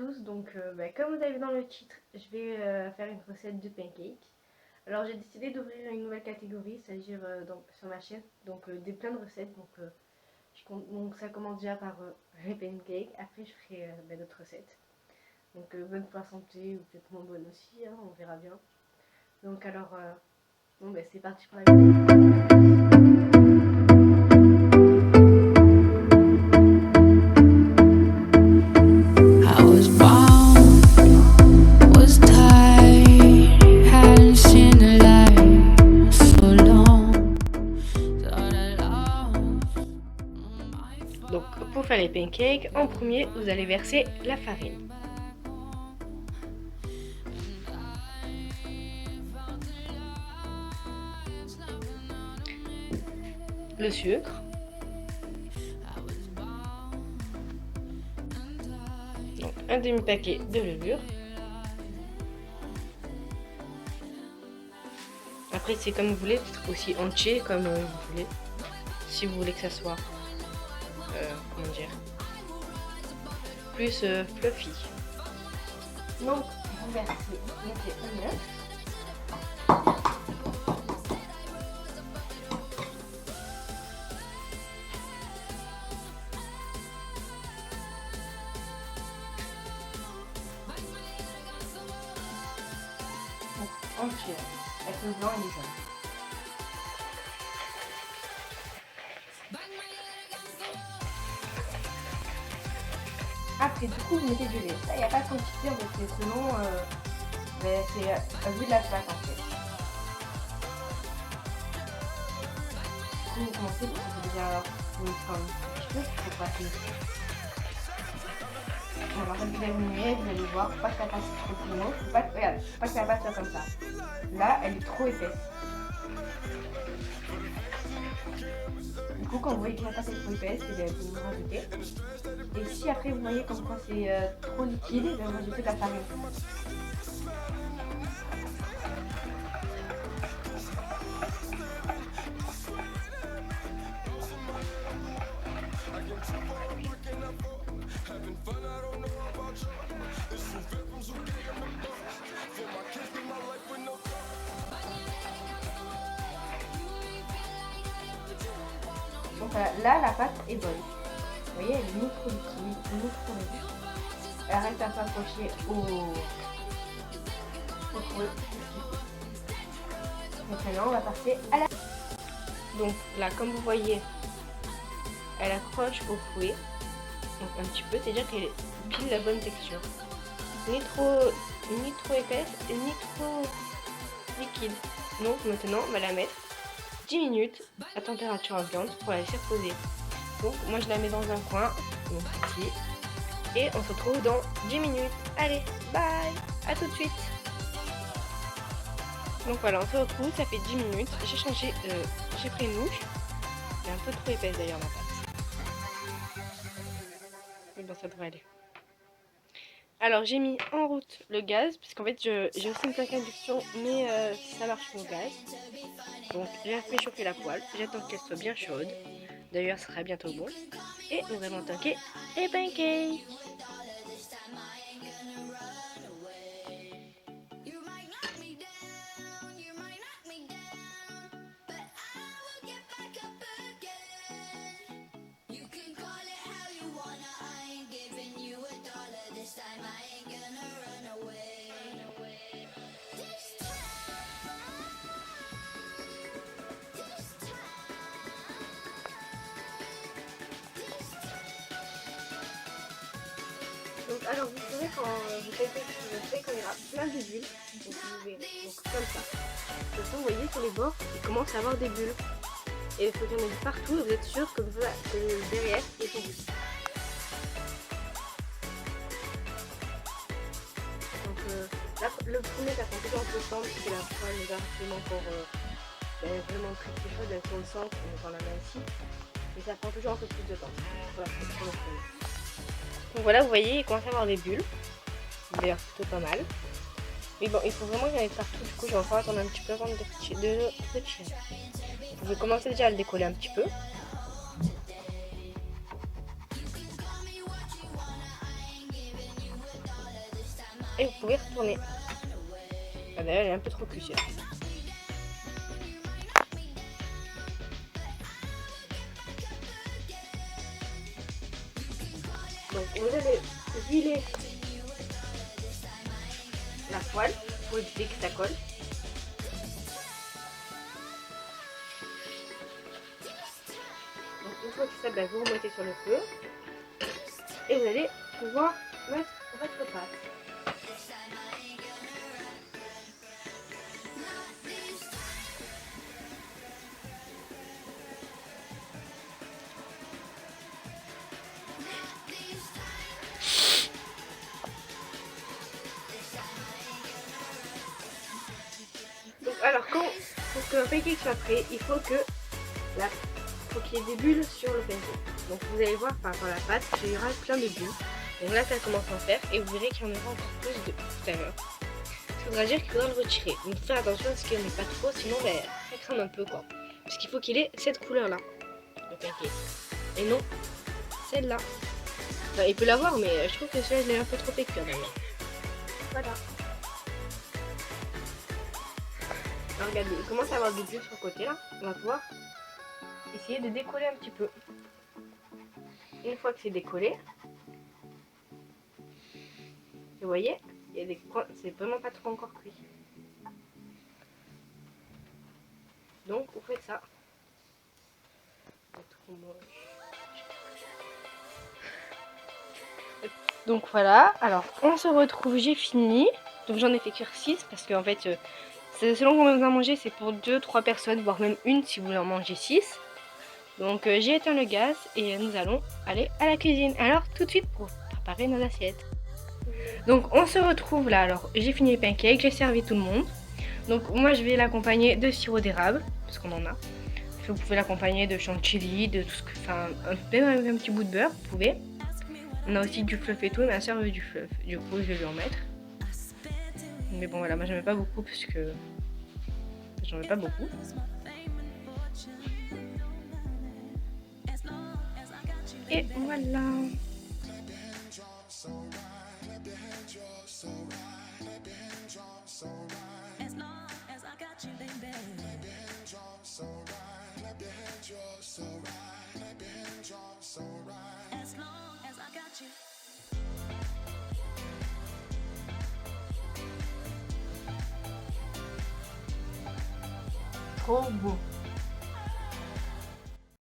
tous, donc comme vous avez vu dans le titre, je vais faire une recette de pancakes. Alors j'ai décidé d'ouvrir une nouvelle catégorie, c'est-à-dire sur ma chaîne, donc plein de recettes. Donc ça commence déjà par les pancakes, après je ferai d'autres recettes. Donc bonne pour la santé ou peut-être moins bonne aussi, hein, on verra bien. Donc alors, c'est parti pour la vidéo. Donc pour faire les pancakes, en premier vous allez verser la farine, le sucre, donc un demi-paquet de levure. Après c'est comme vous voulez, peut-être aussi entier comme vous voulez, si vous voulez que ça soit comment dire, plus fluffy. Donc vous mettez un œuf. Entier, avec le blanc et le jaune. Après, du coup, vous mettez du lait. Ça, il n'y a pas de quantité, en fait, c'est selon. C'est vu de la pâte en fait. Du coup, vous commencez, parce que c'est déjà une forme un petit peu, il faut pas finir. Alors, quand vous allez vous allez voir, faut pas que la pâte soit trop longue. Regarde, faut pas que la pâte soit comme ça. Là, elle est trop épaisse. Du coup, quand vous voyez que la pâte est trop épaisse, vous vous rajoutez. Et si après vous voyez comme quoi c'est trop liquide, vous rajoutez de la farine. Donc là, la pâte est bonne. Vous voyez, elle est ni trop liquide, ni trop riche. Elle reste un peu accrochée au creux. Donc maintenant, on va passer à la... Donc là, comme vous voyez, elle accroche au fouet. Donc un petit peu, c'est-à-dire qu'elle est pile la bonne texture. Ni trop épaisse et ni trop liquide. Donc maintenant, on va la mettre 10 minutes à température ambiante pour la laisser reposer. Donc moi je la mets dans un coin, donc ici, et on se retrouve dans 10 minutes. Allez, bye, à tout de suite. Donc voilà, on se retrouve, ça fait 10 minutes. J'ai changé, j'ai pris une mouche. Elle est un peu trop épaisse d'ailleurs ma pâte. Mais bon, ça devrait aller. Alors j'ai mis en route le gaz, puisqu'en fait j'ai aussi une plaque induction, mais ça marche au gaz. Donc j'ai fait chauffer la poêle, j'attends qu'elle soit bien chaude. D'ailleurs ça sera bientôt bon. Et nous allons attaquer les pancakes. Donc alors vous savez quand vous faites quand il y aura plein de bulles, donc vous verrez, donc comme ça. De toute façon, vous voyez sur les bords, il commence à avoir des bulles. Et il faut qu'il y en ait partout, et vous êtes sûr que derrière ils sont bulles. Donc là, le premier ça prend toujours un peu de temps parce que la poêle n'est pas forcément encore vraiment très chaude, elle tourne le centre, on prend la main ici. Mais ça prend toujours un peu plus de temps. Voilà, c'est le premier. Donc voilà, vous voyez, il commence à avoir des bulles. D'ailleurs, plutôt pas mal. Mais bon, il faut vraiment qu'il y en ait partout. Du coup, je vais encore attendre un petit peu avant de tirer. Vous pouvez commencer déjà à le décoller un petit peu. Et vous pouvez retourner. Ah, d'ailleurs, elle est un peu trop cuite. Donc vous allez huiler la poêle pour éviter que ça colle. Donc une fois que ça, vous remettez sur le feu et vous allez pouvoir mettre votre pâte. Donc alors quand pour qu'un pancake soit prêt, il faut que faut qu'il y ait des bulles sur le pancake. Donc vous allez voir par rapport à la pâte, il y aura plein de bulles. Donc là ça commence à en faire et vous verrez qu'il y en aura encore plus de tout à l'heure. Ça voudra dire qu'il faudra le retirer. Donc faites attention à ce qu'il n'y en ait pas trop, sinon ça crame un peu quoi. Parce qu'il faut qu'il ait cette couleur là, le pancake. Et non celle-là. Enfin, il peut l'avoir mais je trouve que celle-là elle est un peu trop écœurée d'ailleurs. Voilà. Alors regardez, il commence à avoir des bulles sur le côté là. On va pouvoir essayer de décoller un petit peu. Une fois que c'est décollé, vous voyez, il y a des coins, c'est vraiment pas trop encore cuit. Donc vous faites ça. Donc voilà, alors on se retrouve, j'ai fini. Donc j'en ai fait cuire 6 parce qu'en fait, selon combien vous en mangez, c'est pour 2-3 personnes, voire même une si vous en mangez 6. Donc j'ai éteint le gaz et nous allons aller à la cuisine. Alors tout de suite pour préparer nos assiettes. Donc on se retrouve là, alors j'ai fini les pancakes, j'ai servi tout le monde. Donc moi je vais l'accompagner de sirop d'érable, parce qu'on en a. Vous pouvez l'accompagner de chantilly, de tout ce que... Enfin, même avec un petit bout de beurre, vous pouvez. On a aussi du fluff et tout, ma soeur veut du fluff. Du coup je vais lui en mettre. Mais bon voilà, moi j'en mets pas beaucoup parce que... J'en mets pas beaucoup. Et voilà. Trop beau.